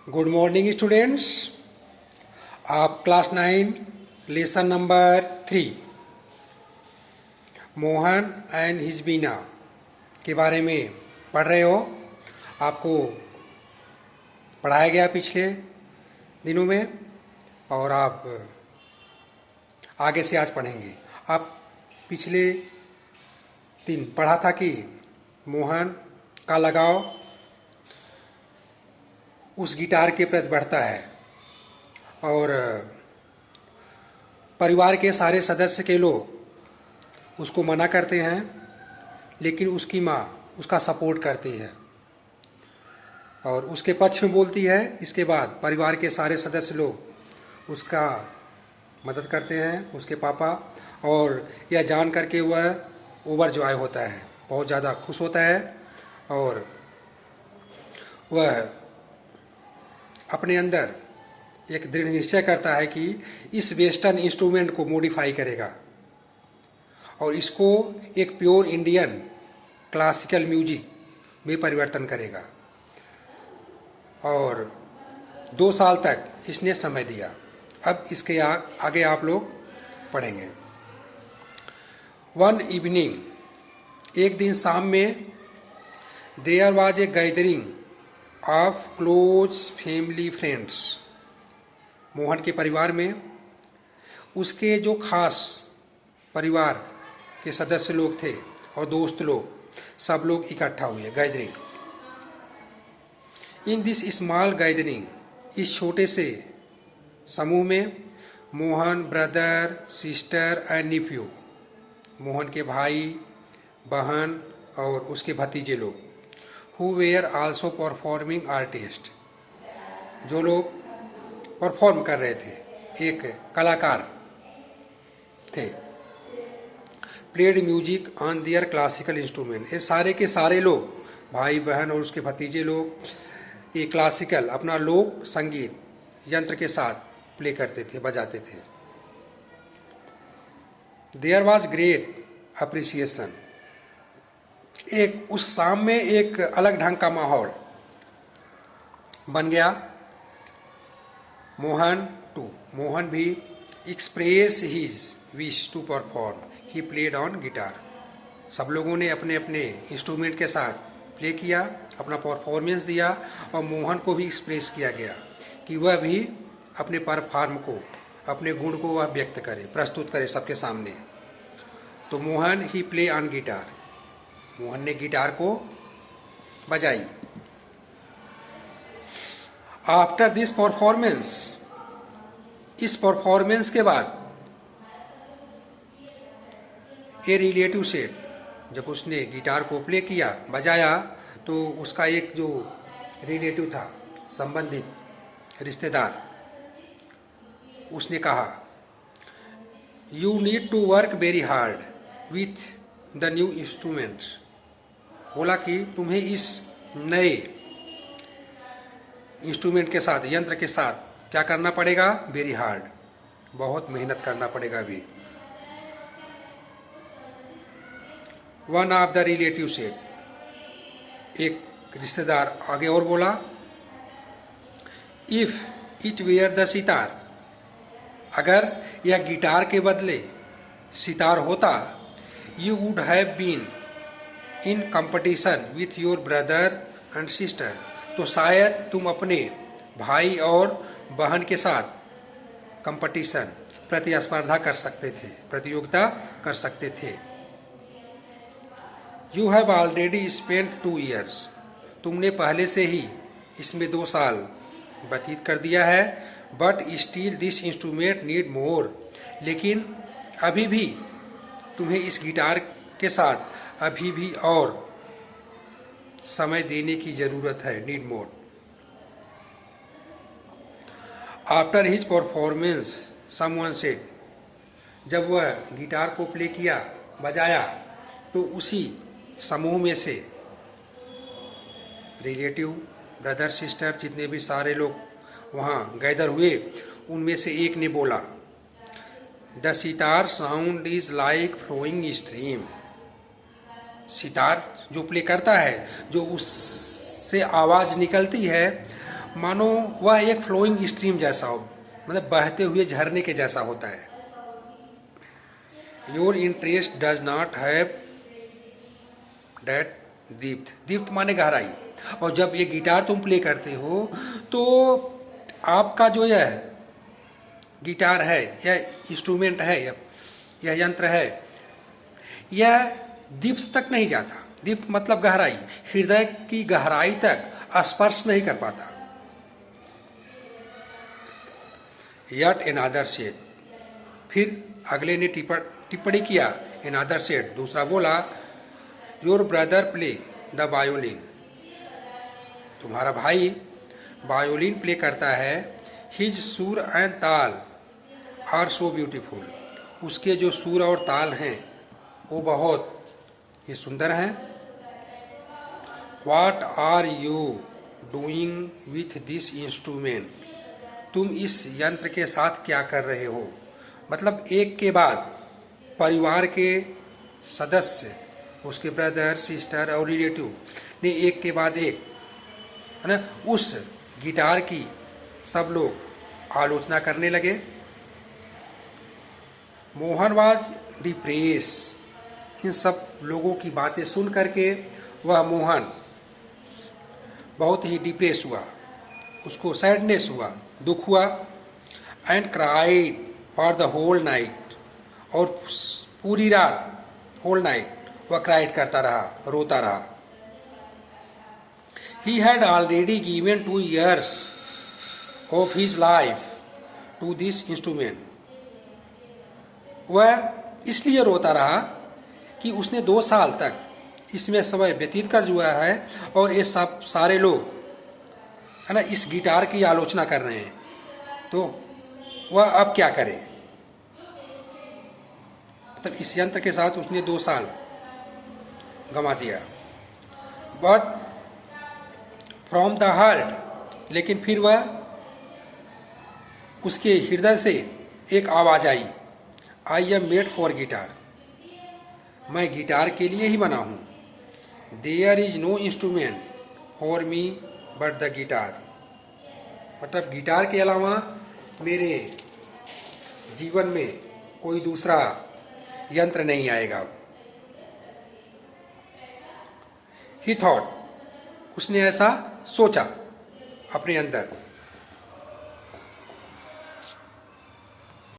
Good morning students. आप class 9 lesson number 3 Mohan and his Veena के बारे में पढ़ रहे हो। आपको पढ़ाया गया पिछले दिनों में और आप आगे से आज पढ़ेंगे। आप पिछले दिन पढ़ा था कि मोहन का लगाव उस गिटार के प्रति बढ़ता है और परिवार के सारे सदस्य के लोग उसको मना करते हैं, लेकिन उसकी माँ उसका सपोर्ट करती है और उसके पक्ष में बोलती है। इसके बाद परिवार के सारे सदस्य लोग उसका मदद करते हैं, उसके पापा, और यह जान करके वह ओवर जॉय होता है, बहुत ज़्यादा खुश होता है और वह अपने अंदर एक दृढ़ निश्चय करता है कि इस वेस्टर्न इंस्ट्रूमेंट को मॉडिफाई करेगा और इसको एक प्योर इंडियन क्लासिकल म्यूजिक में परिवर्तन करेगा। और 2 साल तक इसने समय दिया। अब इसके आगे आप लोग पढ़ेंगे। वन इवनिंग, एक दिन शाम में, there was a gathering of close family friends, Mohan के परिवार में उसके जो खास परिवार के सदस्य लोग थे और दोस्त लोग, सब लोग इकट्ठा हुए। Gathering, in this small gathering, इस छोटे से समूह में, Mohan brother sister and nephew, Mohan के भाई बहन और उसके भतीजे लोग, who were also performing artist, जो लोग परफॉर्म कर रहे थे, एक कलाकार थे, played music on their classical instrument, ये सारे के सारे लोग, भाई बहन और उसके भतीजे लोग, ये क्लासिकल अपना लोक संगीत यंत्र के साथ प्ले करते थे, बजाते थे। देयर वॉज ग्रेट अप्रिसिएशन, एक उस शाम में एक अलग ढंग का माहौल बन गया। मोहन भी express his wish to perform, he played on guitar, सब लोगों ने अपने अपने इंस्ट्रूमेंट के साथ प्ले किया, अपना परफॉर्मेंस दिया और मोहन को भी एक्सप्रेस किया गया कि वह भी अपने परफॉर्म को, अपने गुण को वह व्यक्त करे, प्रस्तुत करे सबके सामने। तो मोहन ही प्ले ऑन गिटार, मोहन ने गिटार को बजाई। आफ्टर दिस परफॉर्मेंस, इस परफॉर्मेंस के बाद, ए रिलेटिव सेड, जब उसने गिटार को प्ले किया, बजाया, तो उसका एक जो रिलेटिव था, संबंधित रिश्तेदार, उसने कहा, you need to work very hard with the new instruments, बोला कि तुम्हें इस नए इंस्ट्रूमेंट के साथ, यंत्र के साथ क्या करना पड़ेगा? वेरी हार्ड, बहुत मेहनत करना पड़ेगा भी। One of the relative said, एक रिश्तेदार आगे और बोला, if it were the sitar, अगर यह गिटार के बदले सितार होता, you would have been in competition with your brother and sister, तो शायद तुम अपने भाई और बहन के साथ कंपटीशन, प्रतिस्पर्धा कर सकते थे, प्रतियोगिता कर सकते थे। You have already spent 2 years, तुमने पहले से ही इसमें 2 साल व्यतीत कर दिया है। But still this instrument need more, लेकिन अभी भी तुम्हें इस गिटार के साथ अभी भी और समय देने की जरूरत है, need more. After his performance someone said, जब वह गिटार को प्ले किया, बजाया, तो उसी समूह में से रिलेटिव, ब्रदर सिस्टर, जितने भी सारे लोग वहाँ गैदर हुए, उनमें से एक ने बोला, the sitar sound is like flowing stream, sitar जो प्ले करता है, जो उससे आवाज़ निकलती है, मानो वह एक फ्लोइंग स्ट्रीम जैसा हो, मतलब बहते हुए झरने के जैसा होता है। Your interest does not have that दीप्त, दीप्त माने गहराई। और जब ये गिटार तुम प्ले करते हो तो आपका जो यह गिटार है, यह इंस्ट्रूमेंट है, यह यंत्र है, यह दीप्त तक नहीं जाता। दीप्त मतलब गहराई, हृदय की गहराई तक स्पर्श नहीं कर पाता। यट एनादर सेड, फिर अगले ने टिप्पणी किया, एनादर सेड, दूसरा बोला, your brother play the violin, तुम्हारा भाई वायोलिन प्ले करता है। हिज सुर एंड ताल आर सो ब्यूटीफुल, उसके जो सुर और ताल हैं वो बहुत ही सुंदर हैं। What are you doing with this instrument, तुम इस यंत्र के साथ क्या कर रहे हो। मतलब एक के बाद परिवार के सदस्य, उसके ब्रदर सिस्टर और रिलेटिव ने एक के बाद एक, है ना, उस गिटार की सब लोग आलोचना करने लगे। मोहन वाज डिप्रेस, इन सब लोगों की बातें सुन करके वह मोहन बहुत ही डिप्रेस हुआ, उसको सैडनेस हुआ, दुख हुआ। And cried for the whole night, और पूरी रात, होल नाइट वह क्राइड करता रहा, रोता रहा। He had already given 2 years of his life to this instrument. वह इसलिए रोता रहा कि उसने 2 साल तक इसमें समय व्यतीत कर जुआ है, और ये सब सारे लोग, है ना, इस गिटार की आलोचना कर रहे हैं, तो वह अब क्या करे। मतलब इस यंत्र के साथ उसने 2 साल गंवा दिया। बट फ्रॉम द हार्ट, लेकिन फिर वह, उसके हृदय से एक आवाज आई, I am made for guitar, मैं गिटार के लिए ही बना हूँ। There is no instrument for me but the guitar, मतलब गिटार के अलावा मेरे जीवन में कोई दूसरा यंत्र नहीं आएगा। ही थॉट, उसने ऐसा सोचा अपने अंदर।